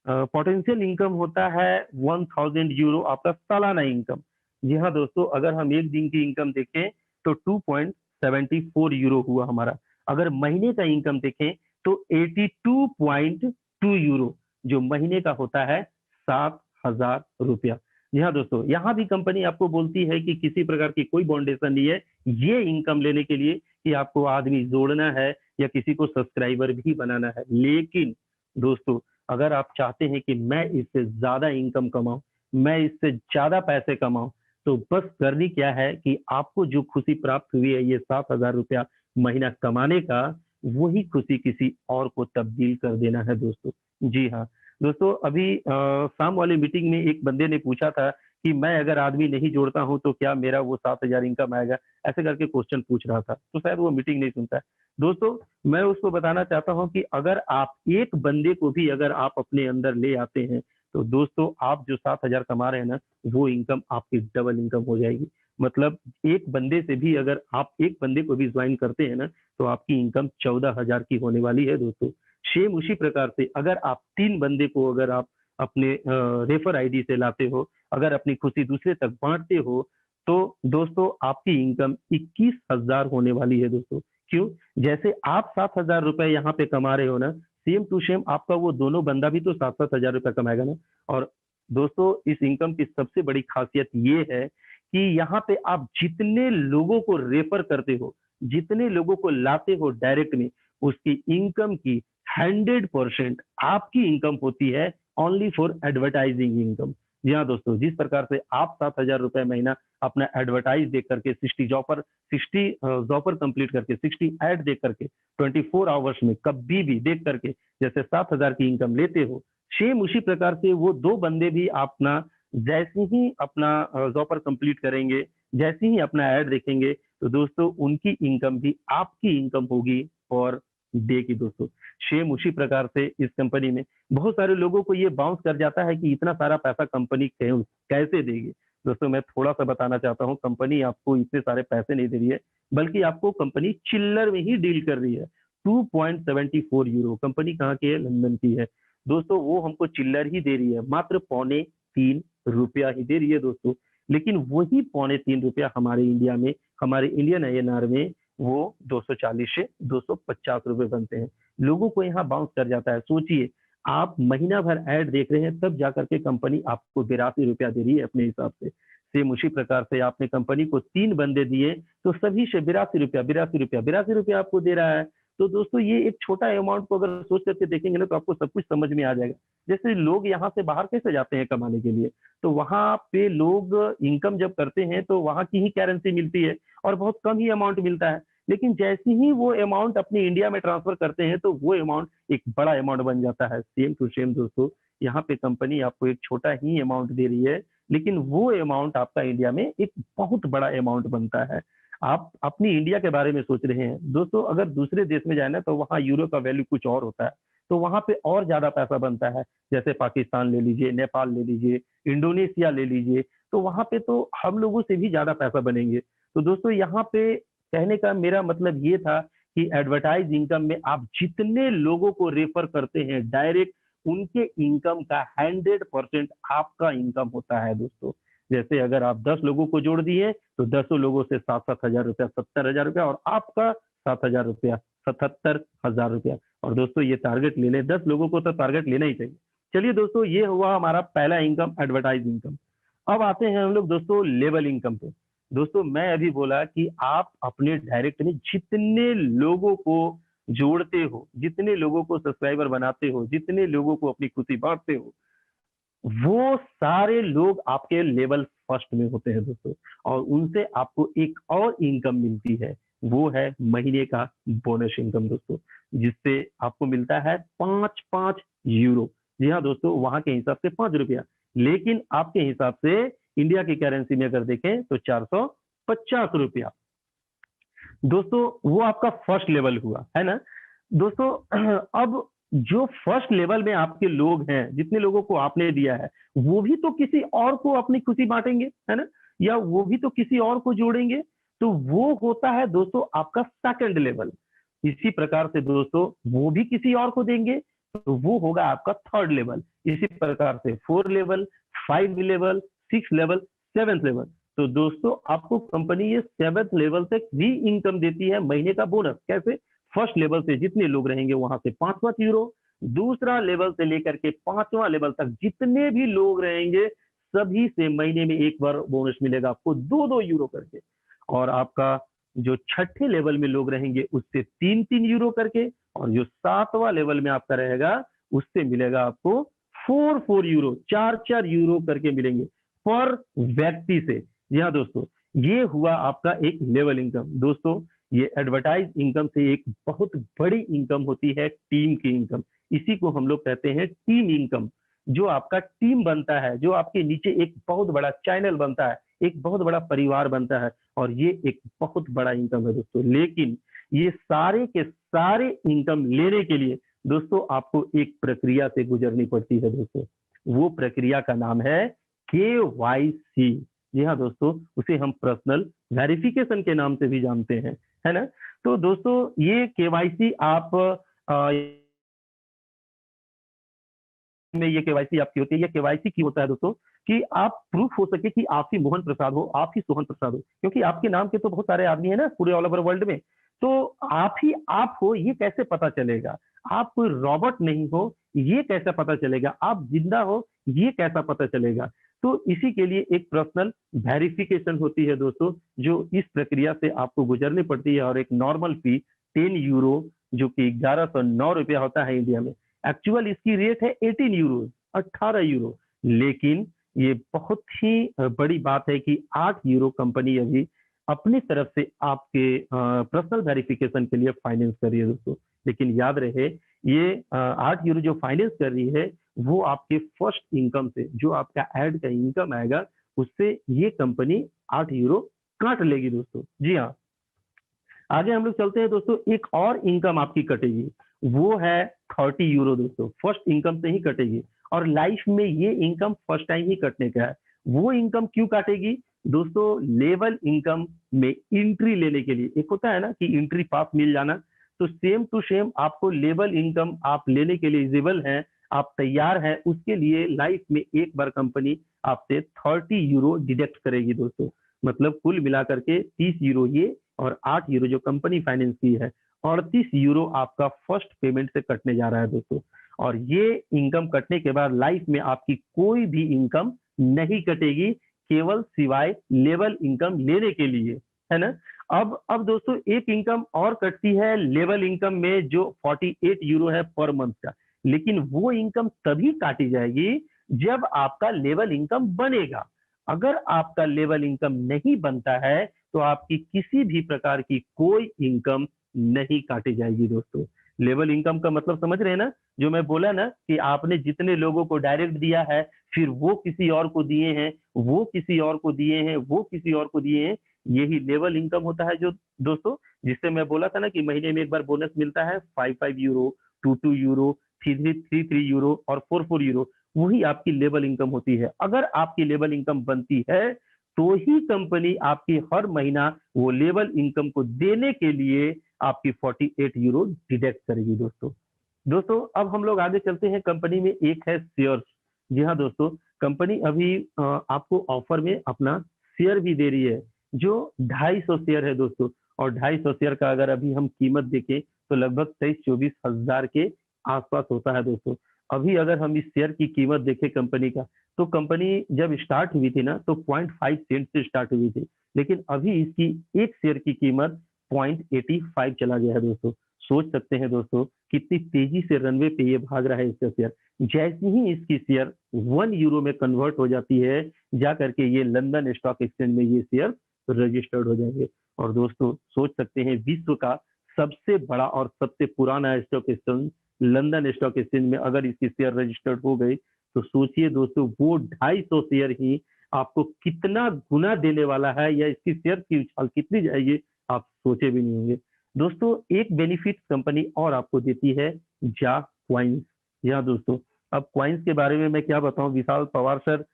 Potential income होता है 1000 euro आपका सालाना इनकम। जी हाँ दोस्तों, अगर हम एक दिन की इनकम देखें तो 2.74 यूरो हुआ हमारा। अगर महीने का इनकम देखें तो 82.2 यूरो, जो महीने का होता है 7,000 रुपया। जी हाँ दोस्तों, यहाँ भी कंपनी आपको बोलती है कि किसी प्रकार की कोई बाउंडेशन नहीं है ये इनकम लेने के लिए कि आपको आदमी जोड़ना है या किसी को सब्सक्राइबर भी बनाना है। लेकिन दोस्तों, अगर आप चाहते हैं कि मैं इससे ज्यादा इनकम कमाऊं, मैं इससे ज्यादा पैसे कमाऊं, तो बस करनी क्या है कि आपको जो खुशी प्राप्त हुई है ये 7,000 रुपया महीना कमाने का, वही खुशी किसी और को तब्दील कर देना है दोस्तों। जी हाँ दोस्तों, अभी शाम वाली मीटिंग में एक बंदे ने पूछा था कि मैं अगर आदमी नहीं जोड़ता हूं तो क्या मेरा वो 7,000 इनकम आएगा, ऐसे करके क्वेश्चन पूछ रहा था। तो शायद वो मीटिंग नहीं सुनता है दोस्तों। मैं उसको बताना चाहता हूं कि अगर आप एक बंदे को भी अगर आप अपने अंदर ले आते हैं तो दोस्तों आप जो 7,000 कमा रहे हैं ना, वो इनकम आपकी डबल इनकम हो जाएगी। मतलब एक बंदे से भी अगर आप एक बंदे को भी ज्वाइन करते हैं ना, तो आपकी इनकम 14,000 की होने वाली है दोस्तों। सेम उसी प्रकार से अगर आप 3 बंदे को अगर आप अपने रेफर आईडी से लाते हो, अगर अपनी खुशी दूसरे तक बांटते हो, तो दोस्तों आपकी इनकम 21,000 होने वाली है दोस्तों। क्यों? जैसे आप 7,000 रुपए यहाँ पे कमा रहे हो ना, सेम टू सेम आपका वो दोनों बंदा भी तो 7,000 रुपया कमाएगा ना। और दोस्तों, इस इनकम की सबसे बड़ी खासियत ये है कि यहाँ पे आप जितने लोगों को रेफर करते हो, जितने लोगों को लाते हो डायरेक्ट में, उसकी इनकम की 100% आपकी इनकम होती है ओनली फॉर एडवर्टाइजिंग इनकम। जी हाँ दोस्तों, जिस प्रकार से आप 7,000 रुपए महीना अपना एडवर्टाइज देख करके 60 जॉपर कंप्लीट करके 60 ऐड देख करके 24 आवर्स में कभी भी देख करके जैसे 7,000 की इनकम लेते हो, सेम उसी प्रकार से वो 2 बंदे भी अपना जैसे ही अपना जॉपर कंप्लीट करेंगे, जैसे ही अपना ऐड देखेंगे, तो दोस्तों उनकी इनकम भी आपकी इनकम होगी और डे की दोस्तों। सेम उसी प्रकार से इस कंपनी में बहुत सारे लोगों को ये बाउंस कर जाता है कि इतना सारा पैसा कंपनी कैसे देगी। दोस्तों, मैं थोड़ा सा बताना चाहता हूँ, कंपनी आपको इतने सारे पैसे नहीं दे रही है, बल्कि आपको कंपनी चिल्लर में ही डील कर रही है। 2.74 यूरो कंपनी कहाँ की है? लंदन की है दोस्तों। वो हमको चिल्लर ही दे रही है, मात्र 3.25 रुपया ही दे रही है दोस्तों। लेकिन वही 3.25 रुपया हमारे इंडिया में, हमारे इंडियन INR में वो 240 से 250 रुपए बनते हैं। लोगों को यहाँ बाउंस कर जाता है। सोचिए, आप महीना भर ऐड देख रहे हैं, तब जाकर के कंपनी आपको 82 रुपया दे रही है अपने हिसाब से। सेम उसी प्रकार से आपने कंपनी को 3 बंदे दिए तो सभी से 82 रुपया 82 रुपया 82 रुपया आपको दे रहा है। तो दोस्तों, ये एक छोटा अमाउंट को अगर सोच करके देखेंगे ना, तो आपको सब कुछ समझ में आ जाएगा। जैसे लोग यहाँ से बाहर कैसे जाते हैं कमाने के लिए, तो वहां पे लोग इनकम जब करते हैं तो वहां की ही करेंसी मिलती है और बहुत कम ही अमाउंट मिलता है। लेकिन जैसे ही वो अमाउंट अपने इंडिया में ट्रांसफर करते हैं तो वो अमाउंट एक बड़ा अमाउंट बन जाता है। सेम टू सेम दोस्तों, यहाँ पे कंपनी आपको एक छोटा ही अमाउंट दे रही है, लेकिन वो अमाउंट आपका इंडिया में एक बहुत बड़ा अमाउंट बनता है। आप अपनी इंडिया के बारे में सोच रहे हैं दोस्तों, अगर दूसरे देश में जाए ना तो वहाँ यूरो का वैल्यू कुछ और होता है, तो वहां पे और ज्यादा पैसा बनता है। जैसे पाकिस्तान ले लीजिए, नेपाल ले लीजिए, इंडोनेशिया ले लीजिए, तो वहां पे तो हम लोगों से भी ज्यादा पैसा बनेंगे। तो दोस्तों, यहाँ पे कहने का मेरा मतलब ये था कि एडवर्टाइज इनकम में आप जितने लोगों को रेफर करते हैं डायरेक्ट, उनके इनकम का 100% आपका इनकम होता है दोस्तों। जैसे अगर आप 10 लोगों को जोड़ दिए तो 10 लोगों से 7,000 रुपया 70,000 रुपया, और आपका 7,000 रुपया 77,000 रुपया। और दोस्तों, ये टारगेट ले लें, 10 लोगों को तो टारगेट लेना ही चाहिए। चलिए दोस्तों, ये हुआ हमारा पहला इनकम, एडवर्टाइज इनकम। अब आते हैं हम लोग दोस्तों लेवल इनकम पे। दोस्तों, मैं अभी बोला कि आप अपने डायरेक्ट में जितने लोगों को जोड़ते हो, जितने लोगों को सब्सक्राइबर बनाते हो, जितने लोगों को अपनी खुशी बांटते हो, वो सारे लोग आपके लेवल फर्स्ट में होते हैं दोस्तों। और उनसे आपको एक और इनकम मिलती है, वो है महीने का बोनस इनकम दोस्तों, जिससे आपको मिलता है 5-5 यूरो। जी हाँ दोस्तों, वहां के हिसाब से 5 रुपया, लेकिन आपके हिसाब से इंडिया की करेंसी में अगर देखें तो 450 रुपया दोस्तों। वो आपका फर्स्ट लेवल हुआ है ना दोस्तों। अब जो फर्स्ट लेवल में आपके लोग हैं, जितने लोगों को आपने दिया है, वो भी तो किसी और को अपनी खुशी बांटेंगे, है ना, या वो भी तो किसी और को जोड़ेंगे। तो वो होता है दोस्तों आपका सेकंड लेवल। इसी प्रकार से दोस्तों वो भी किसी और को देंगे, तो वो होगा आपका थर्ड लेवल। इसी प्रकार से 4 level, 5 level, 6 level, 7th level. तो दोस्तों आपको कंपनी ये 7th लेवल तक भी इनकम देती है महीने का बोनस। कैसे? फर्स्ट लेवल से जितने लोग रहेंगे वहां से 5 यूरो, दूसरा लेवल से लेकर के 5वां लेवल तक जितने भी लोग रहेंगे सभी से महीने में एक बार बोनस मिलेगा आपको 2-2 यूरो करके। और आपका जो छठे लेवल में लोग रहेंगे उससे 3-3 यूरो करके, और जो 7वां लेवल में आपका रहेगा उससे मिलेगा आपको 4-4 यूरो, 4-4 यूरो करके मिलेंगे पर व्यक्ति से। जी हाँ दोस्तों, ये हुआ आपका एक लेवल इनकम। दोस्तों ये एडवर्टाइज इनकम से एक बहुत बड़ी इनकम होती है टीम की इनकम। इसी को हम लोग कहते हैं टीम इनकम। जो आपका टीम बनता है, जो आपके नीचे एक बहुत बड़ा चैनल बनता है, एक बहुत बड़ा परिवार बनता है, और ये एक बहुत बड़ा इनकम है दोस्तों। लेकिन ये सारे के सारे इनकम लेने के लिए दोस्तों आपको एक प्रक्रिया से गुजरनी पड़ती है दोस्तों। वो प्रक्रिया का नाम है KYC। जी हाँ दोस्तों, उसे हम पर्सनल वेरिफिकेशन के नाम से भी जानते हैं, है ना। तो दोस्तों ये KYC आप में ये केवाईसी आपकी होती है। ये केवाईसी क्यों होता है दोस्तों? कि आप प्रूफ हो सके कि आप ही मोहन प्रसाद हो, आप ही सोहन प्रसाद हो, क्योंकि आपके नाम के तो बहुत सारे आदमी है ना पूरे ऑल ओवर वर्ल्ड में। तो आप ही आप हो ये कैसे पता चलेगा? आप कोई रॉबर्ट नहीं हो ये कैसे पता चलेगा? आप जिंदा हो ये कैसा पता चलेगा? तो इसी के लिए एक पर्सनल वेरिफिकेशन होती है दोस्तों, जो इस प्रक्रिया से आपको गुजरनी पड़ती है। और एक नॉर्मल फी 10 यूरो, जो कि 1109 रुपया होता है इंडिया में। एक्चुअल इसकी रेट है 18 यूरो, 18 यूरो। लेकिन ये बहुत ही बड़ी बात है कि 8 यूरो कंपनी अभी अपनी तरफ से आपके पर्सनल वेरिफिकेशन के लिए फाइनेंस कर रही है दोस्तों। लेकिन याद रहे ये 8 यूरो जो फाइनेंस कर रही है वो आपके फर्स्ट इनकम से, जो आपका एड का इनकम आएगा उससे ये कंपनी 8 यूरो काट लेगी दोस्तों। जी हाँ, आगे हम लोग चलते हैं दोस्तों। एक और इनकम आपकी कटेगी, वो है 30 यूरो दोस्तों। फर्स्ट इनकम से ही कटेगी, और लाइफ में ये इनकम फर्स्ट टाइम ही कटने का है। वो इनकम क्यों काटेगी दोस्तों? लेवल इनकम में एंट्री लेने के लिए एक होता है ना कि एंट्री पास मिल जाना, तो सेम टू सेम आपको लेवल इनकम आप लेने के लिए एलिजिबल हैं, आप तैयार हैं, उसके लिए लाइफ में एक बार कंपनी आपसे 30 यूरो डिडक्ट करेगी दोस्तों। मतलब कुल मिलाकर के 30 यूरो ये, और 8 यूरो जो कंपनी फाइनेंस की है, 38 यूरो आपका फर्स्ट पेमेंट से कटने जा रहा है दोस्तों। और ये इनकम कटने के बाद लाइफ में आपकी कोई भी इनकम नहीं कटेगी, केवल सिवाय लेवल इनकम लेने के लिए, है ना। अब दोस्तों एक इनकम और कटती है लेवल इनकम में, जो 48 यूरो है पर मंथ का। लेकिन वो इनकम तभी काटी जाएगी जब आपका लेवल इनकम बनेगा। अगर आपका लेवल इनकम नहीं बनता है तो आपकी किसी भी प्रकार की कोई इनकम नहीं काटी जाएगी दोस्तों। लेवल इनकम का मतलब समझ रहे हैं ना? जो मैं बोला ना कि आपने जितने लोगों को डायरेक्ट दिया है, फिर वो किसी और को दिए हैं, वो किसी और को दिए हैं, वो किसी और को दिए हैं, यही लेवल इनकम होता है जो दोस्तों, जिससे मैं बोला था ना कि महीने में एक बार बोनस मिलता है 5-5 यूरो, 2-2 यूरो, 3-3 यूरो और 4-4 यूरो। वही आपकी लेवल इनकम होती है। अगर आपकी लेवल इनकम बनती है तो ही कंपनी आपकी हर महीना वो लेवल इनकम को देने के लिए आपकी 48 यूरो डिडक्ट करेगी दोस्तों। दोस्तों अब हम लोग आगे चलते हैं। कंपनी में एक है शेयर्स। जी हाँ दोस्तों, कंपनी अभी आपको ऑफर में अपना शेयर भी दे रही है, जो 250 शेयर है दोस्तों। और 250 शेयर का अगर अभी हम कीमत देखें तो लगभग 23-24 हजार के आसपास होता है दोस्तों। अभी अगर हम इस शेयर की कीमत देखें कंपनी का, तो कंपनी जब स्टार्ट हुई थी ना तो 0.5 सेंट से स्टार्ट हुई थी, लेकिन अभी इसकी एक शेयर की कीमत 0.85 चला गया है दोस्तों। सोच सकते हैं दोस्तों कितनी तेजी से रनवे पे ये भाग रहा है इसका शेयर। जैसे ही इसकी शेयर 1 यूरो में कन्वर्ट हो जाती है, जा करके ये लंदन स्टॉक एक्सचेंज में ये शेयर रजिस्टर्ड हो जाएंगे। और दोस्तों सोच सकते हैं विश्व का सबसे बड़ा और सबसे पुराना stock exchange London stock exchange में अगर इसकी शेयर रजिस्टर्ड हो गई, तो सोचिए दोस्तों वो 250 शेयर ही आपको कितना गुना देने वाला है, या इसकी शेयर की उछाल कितनी जाएगी आप सोचे भी नहीं होंगे दोस्तों। एक बेनिफिट कंपनी और आपको देती है, जा क्वाइंस। यहाँ दोस्तों अब क्वाइंस के बारे में मैं क्या बताऊं, विशाल पवार सर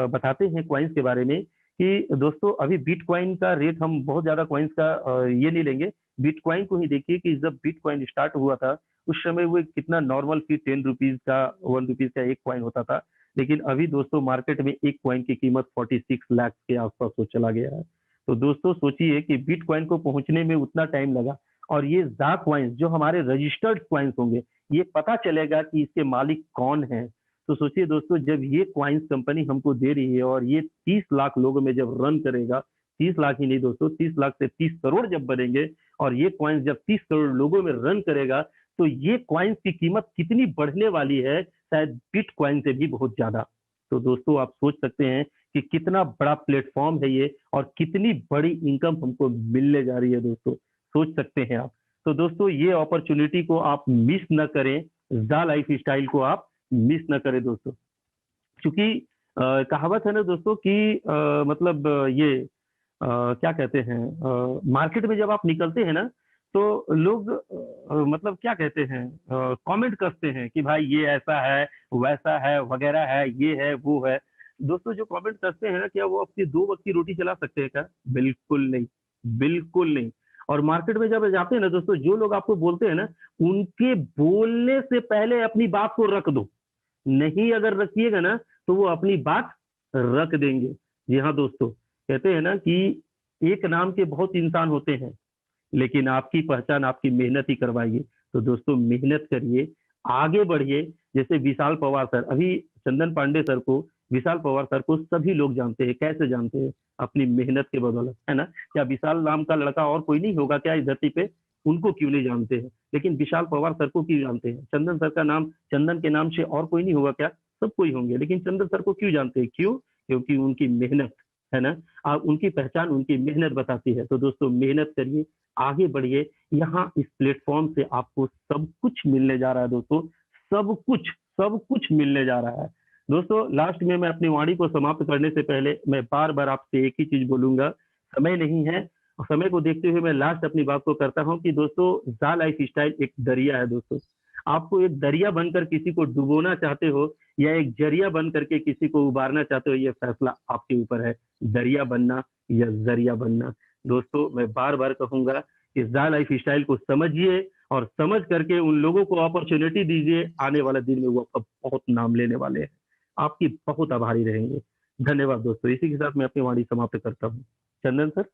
बताते हैं क्वाइंस के बारे में कि दोस्तों अभी बिटकॉइन का रेट, हम बहुत ज्यादा क्वाइंस का ये नहीं लेंगे, बिटकॉइन को ही देखिए कि जब बिटकॉइन स्टार्ट हुआ था उस समय वो कितना नॉर्मल फी 10 रुपीज का 1 रुपीज का एक कॉइन होता था, लेकिन अभी दोस्तों मार्केट में एक कॉइन की कीमत 46 लाख के आसपास हो चला गया है। तो दोस्तों सोचिए कि बिटकॉइन को पहुंचने में उतना टाइम लगा, और ये जा कॉइन्स जो हमारे रजिस्टर्ड कॉइन्स होंगे, ये पता चलेगा कि इसके मालिक कौन है। तो सोचिए दोस्तों, जब ये कॉइन्स कंपनी हमको दे रही है और ये 30 लाख लोगों में जब रन करेगा, 30 लाख ही नहीं दोस्तों, 30 लाख से 30 करोड़ जब बनेंगे, और ये कॉइन्स जब 30 करोड़ लोगों में रन करेगा, तो ये कॉइन्स की कीमत कितनी बढ़ने वाली है, शायद बिटकॉइन से भी बहुत ज्यादा। तो दोस्तों आप सोच सकते हैं कि कितना बड़ा प्लेटफॉर्म है ये, और कितनी बड़ी इनकम हमको मिलने जा रही है दोस्तों, सोच सकते हैं आप। तो दोस्तों ये अपॉर्चुनिटी को आप मिस न करें, ज़ा लाइफ स्टाइल को आप मिस न करें दोस्तों। क्योंकि कहावत है ना दोस्तों कि मतलब ये क्या कहते हैं, मार्केट में जब आप निकलते हैं ना, तो लोग मतलब क्या कहते हैं, कमेंट करते हैं कि भाई ये ऐसा है, वैसा है, वगैरह है, ये है, वो है। दोस्तों जो कमेंट करते हैं ना, क्या वो अपनी 2 वक्त की रोटी चला सकते हैं क्या? बिल्कुल नहीं, बिल्कुल नहीं। और मार्केट में जब जाते हैं ना दोस्तों, जो लोग आपको बोलते हैं ना, उनके बोलने से पहले अपनी बात को रख दो। नहीं अगर रखिएगा ना, तो वो अपनी बात रख देंगे। जी हाँ दोस्तों, कहते हैं ना कि एक नाम के बहुत इंसान होते हैं, लेकिन आपकी पहचान आपकी मेहनत ही करवाएगी। तो दोस्तों मेहनत करिए, आगे बढ़िए। जैसे विशाल पवार सर, अभी चंदन पांडे सर को, विशाल पवार सर को सभी लोग जानते हैं। कैसे जानते हैं? अपनी मेहनत के बदौलत, है ना? क्या विशाल नाम का लड़का और कोई नहीं होगा क्या इस धरती पे? उनको क्यों नहीं जानते हैं? लेकिन विशाल पवार सर को क्यों जानते हैं? चंदन सर का नाम, चंदन के नाम से और कोई नहीं होगा क्या? सब कोई होंगे, लेकिन चंदन सर को क्यों जानते हैं? क्यों? क्योंकि उनकी मेहनत, है ना? उनकी पहचान उनकी मेहनत बताती है। तो दोस्तों मेहनत करिए, आगे बढ़िए। यहाँ इस प्लेटफॉर्म से आपको सब कुछ मिलने जा रहा है दोस्तों, सब कुछ, सब कुछ मिलने जा रहा है दोस्तों। लास्ट में मैं अपनी वाणी को समाप्त करने से पहले मैं बार बार आपसे एक ही चीज बोलूंगा, समय नहीं है, और समय को देखते हुए मैं लास्ट अपनी बात को करता हूँ कि दोस्तों जा लाइफ स्टाइल एक दरिया है दोस्तों। आपको एक दरिया बनकर किसी को डुबोना चाहते हो, या एक जरिया बन करके किसी को उबारना चाहते हो, ये फैसला आपके ऊपर है, दरिया बनना या जरिया बनना। दोस्तों मैं बार बार कहूंगा कि जा लाइफ स्टाइल को समझिए, और समझ करके उन लोगों को अपॉर्चुनिटी दीजिए, आने वाला दिन में वो आपका बहुत नाम लेने वाले हैं, आपकी बहुत आभारी रहेंगे। धन्यवाद दोस्तों, इसी के साथ मैं अपनी वाणी समाप्त करता हूँ। चंदन सर।